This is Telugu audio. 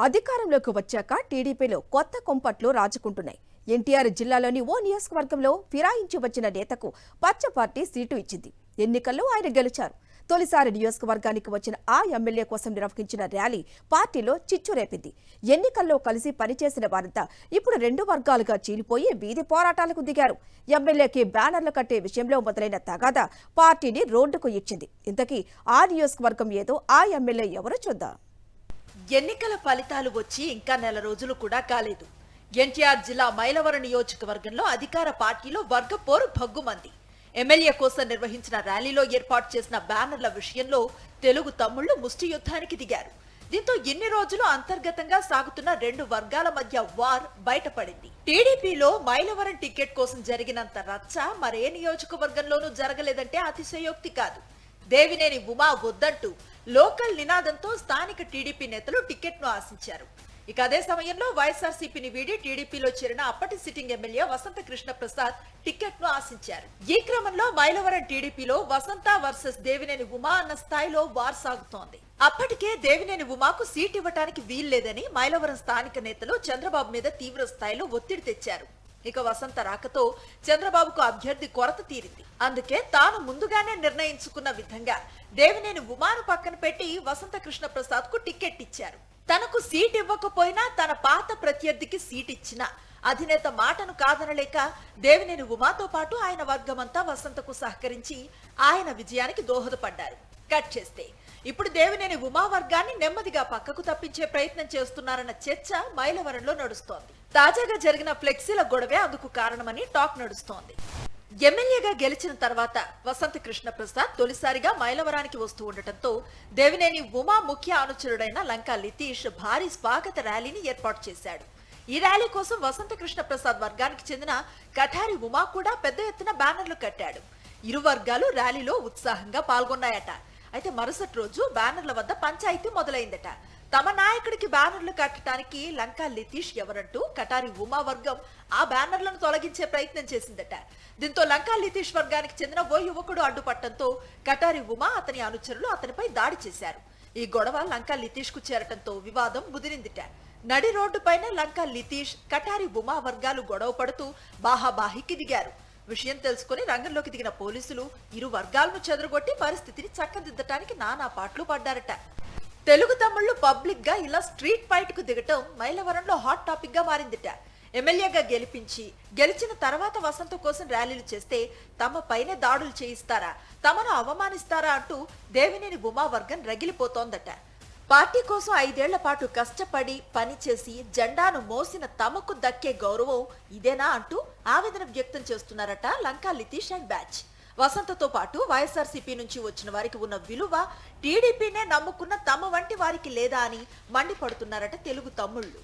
అధికారంలోకి వచ్చాక టీడీపీలో కొత్త కొంపట్లు రాజుకుంటున్నాయి. ఎన్టీఆర్ జిల్లాలోని ఓ నియోజకవర్గంలో ఫిరాయించి వచ్చిన నేతకు పచ్చ పార్టీ సీటు ఇచ్చింది. ఎన్నికల్లో ఆయన గెలిచారు. తొలిసారి నియోజకవర్గానికి వచ్చిన ఆ ఎమ్మెల్యే కోసం నిర్వహించిన ర్యాలీ పార్టీలో చిచ్చు రేపింది. ఎన్నికల్లో కలిసి పనిచేసిన వారంతా ఇప్పుడు రెండు వర్గాలుగా చీలిపోయి వీధి పోరాటాలకు దిగారు. ఎమ్మెల్యేకి బ్యానర్లు కట్టే విషయంలో మొదలైన తగాదా పార్టీని రోడ్డుకు ఇచ్చింది. ఇంతకీ ఆ నియోజకవర్గం ఏదో, ఆ ఎమ్మెల్యే ఎవరో చూద్దాం. ఎన్నికల ఫలితాలు వచ్చి ఇంకా నెల రోజులు కూడా కాలేదు. ఎన్టీఆర్ జిల్లా మైలవరం నియోజకవర్గంలో అధికార పార్టీలో వర్గ పోరు భగ్గుమంది. ఎమ్మెల్యే కోసం నిర్వహించిన ర్యాలీలో ఏర్పాటు చేసిన బ్యానర్ల విషయంలో తెలుగు తమ్ముళ్లు ముష్టి యుద్ధానికి దిగారు. దీంతో ఎన్ని రోజులు అంతర్గతంగా సాగుతున్న రెండు వర్గాల మధ్య వార్ బయటపడింది. టీడీపీలో మైలవరం టికెట్ కోసం జరిగినంత రచ్చ మరే నియోజకవర్గంలోనూ జరగలేదంటే అతిశయోక్తి కాదు. దేవినేని ఉమా వద్దంటూ లోకల్ నినాదంతో స్థానిక టీడీపీ నేతలు టికెట్ను ఆశించారు. ఇక అదే సమయంలో వైఎస్ఆర్సీపీని వీడి టీడీపీలో చేరిన అప్పటి సిట్టింగ్ ఎమ్మెల్యే వసంత కృష్ణ ప్రసాద్ టికెట్ను ఆశించారు. ఈ క్రమంలో మైలవరం టీడీపీలో వసంత వర్సెస్ దేవినేని ఉమా అన్న స్థాయిలో వార్ సాగుతోంది. అప్పటికే దేవినేని ఉమాకు సీట్ ఇవ్వడానికి వీల్లేదని మైలవరం స్థానిక నేతలు చంద్రబాబు మీద తీవ్ర స్థాయిలో ఒత్తిడి తెచ్చారు. ఇక వసంత రాకతో చంద్రబాబుకు అభ్యర్థి కొరత తీరింది. అందుకే తాను ముందుగానే నిర్ణయించుకున్న విధంగా దేవినేని ఉమాను పక్కన పెట్టి వసంత కృష్ణ ప్రసాద్ కు టికెట్ ఇచ్చారు. తనకు సీట్ ఇవ్వకపోయినా తన పాత ప్రత్యర్థికి సీట్ ఇచ్చినా అధినేత మాటను కాదనలేక దేవినేని ఉమాతో పాటు ఆయన వర్గమంతా వసంతకు సహకరించి ఆయన విజయానికి దోహదపడ్డారు. కట్ చేస్తే ఇప్పుడు దేవినేని ఉమా వర్గాన్ని నెమ్మదిగా పక్కకు తప్పించే ప్రయత్నం చేస్తున్నారన్న చర్చ మైలవరంలో నడుస్తోంది. తాజాగా జరిగిన ఫ్లెక్సీల గొడవే అందుకు కారణమని టాక్ నడుస్తోంది. ఎమ్మెల్యేగా గెలిచిన తర్వాత వసంత కృష్ణ ప్రసాద్ తొలిసారిగా మైలవరానికి వస్తూ ఉండటంతో దేవినేని ఉమా ముఖ్య అనుచరుడైన లంకా లితీష్ భారీ స్వాగత ర్యాలీని ఏర్పాటు చేశాడు. ఈ ర్యాలీ కోసం వసంత కృష్ణ ప్రసాద్ వర్గానికి చెందిన కఠారి ఉమా కూడా పెద్ద ఎత్తున బ్యానర్లు కట్టాడు. ఇరు వర్గాలు ర్యాలీలో ఉత్సాహంగా పాల్గొన్నాయట. అయితే మరుసటి రోజు బ్యానర్ల వద్ద పంచాయతీ మొదలైందట. తమ నాయకుడికి బ్యానర్లు కట్టడానికి లంకా లితీష్ ఎవరంటూ కటారి ఉమా వర్గం ఆ బ్యానర్లను తొలగించే ప్రయత్నం చేసిందట. దీంతో లంకా లితీష్ వర్గానికి చెందిన ఓ యువకుడు అడ్డుపట్టడంతో కటారి ఉమా అతని అనుచరులు అతనిపై దాడి చేశారు. ఈ గొడవ లంకా లితీష్ కు చేరటంతో వివాదం ముదిరిందిట. నడి రోడ్డుపైన లంకా లితీష్ కటారి ఉమా వర్గాలు గొడవ పడుతూ బాహాబాహికి దిగారు. విషయం తెలుసుకుని రంగంలోకి దిగిన పోలీసులు ఇరు వర్గాలను చెదరగొట్టి పరిస్థితిని చక్కదిద్దటానికి నానా పాట్లు పడ్డారట. తెలుగు తమ్ముళ్లు పబ్లిక్ గా ఇలా స్ట్రీట్ ఫైట్ కు దిగటం మైలవరంలో హాట్ టాపిక్ గా మారిందిట. ఎమ్మెల్యేగా గెలిచిన తర్వాత వసంత కోసం ర్యాలీలు చేస్తే తమ పైనే దాడులు చేయిస్తారా, తమను అవమానిస్తారా అంటూ దేవినేని ఉమా వర్గం రగిలిపోతోందట. పార్టీ కోసం 5 ఏళ్ల పాటు కష్టపడి పనిచేసి జెండాను మోసిన తమకు దక్కే గౌరవం ఇదేనా అంటూ ఆవేదన వ్యక్తం చేస్తున్నారట లంకా లితీష్ అండ్ బ్యాచ్. వసంతతో పాటు వైఎస్ఆర్సీపీ నుంచి వచ్చిన వారికి ఉన్న విలువ టీడీపీనే నమ్ముకున్న తమ వంటి వారికి లేదా అని మండిపడుతున్నారట తెలుగు తమ్ముళ్లు.